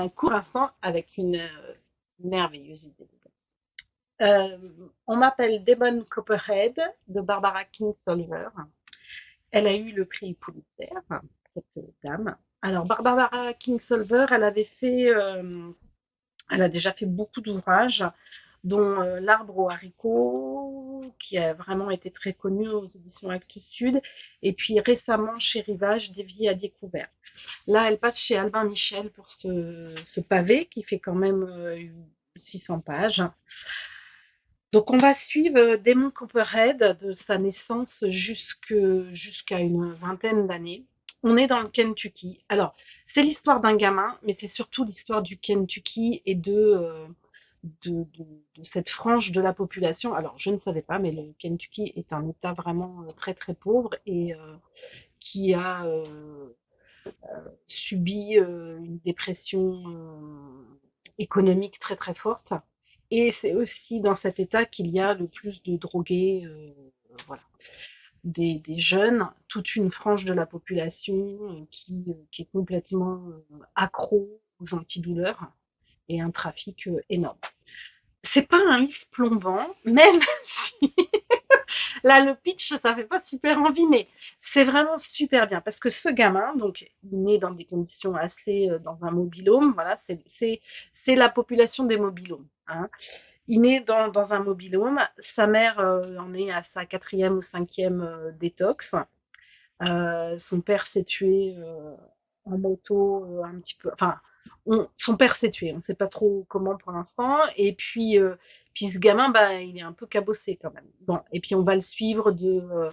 un court instant avec une merveilleuse idée. Euh, on m'appelle Demon Copperhead de Barbara Kingsolver. Elle a eu le prix Pulitzer, cette dame. Alors, Barbara Kingsolver, elle a déjà fait beaucoup d'ouvrages, dont L'arbre aux haricots, qui a vraiment été très connu aux éditions Actes Sud, et puis récemment chez Rivage, Des vies à découvert. Là, elle passe chez Albin Michel pour ce pavé qui fait quand même 600 pages. Donc, on va suivre Damon Copperhead de sa naissance jusqu'à une vingtaine d'années. On est dans le Kentucky. Alors, c'est l'histoire d'un gamin, mais c'est surtout l'histoire du Kentucky et de cette frange de la population. Alors, je ne savais pas, mais le Kentucky est un État vraiment très très pauvre et qui a subi une dépression économique très très forte. Et c'est aussi dans cet état qu'il y a le plus de drogués, voilà, des jeunes, toute une frange de la population qui est complètement accro aux antidouleurs et un trafic énorme. C'est pas un livre plombant, même si là, le pitch, ça fait pas super envie, mais c'est vraiment super bien parce que ce gamin, donc, il naît dans des conditions assez, dans un mobil-home, voilà, c'est la population des mobil-homes, hein. Il naît dans un mobil-home, sa mère en est à sa quatrième ou cinquième détox. Son père s'est tué en moto un petit peu, enfin, son père s'est tué, on ne sait pas trop comment pour l'instant, et puis ce gamin, bah, il est un peu cabossé quand même. Bon, et puis on va le suivre de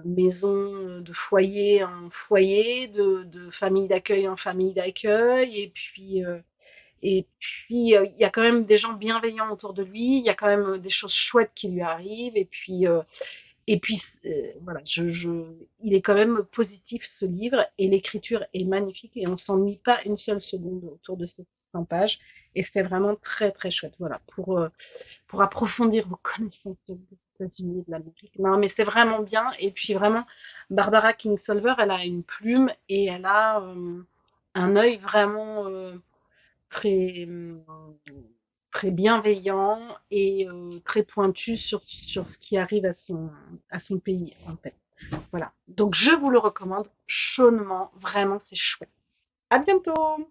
maison, de foyer en foyer, de famille d'accueil en famille d'accueil, et puis il y a quand même des gens bienveillants autour de lui, il y a quand même des choses chouettes qui lui arrivent, et puis voilà, il est quand même positif ce livre, et l'écriture est magnifique et on s'ennuie pas une seule seconde autour de ces 100 pages, et c'est vraiment très très chouette. Voilà, pour approfondir vos connaissances des États-Unis et de l'Amérique. Non, mais c'est vraiment bien. Et puis vraiment, Barbara Kingsolver, elle a une plume et elle a un œil vraiment très, très bienveillant et très pointu sur ce qui arrive à son pays, en fait. Voilà. Donc, je vous le recommande chaudement. Vraiment, c'est chouette. À bientôt!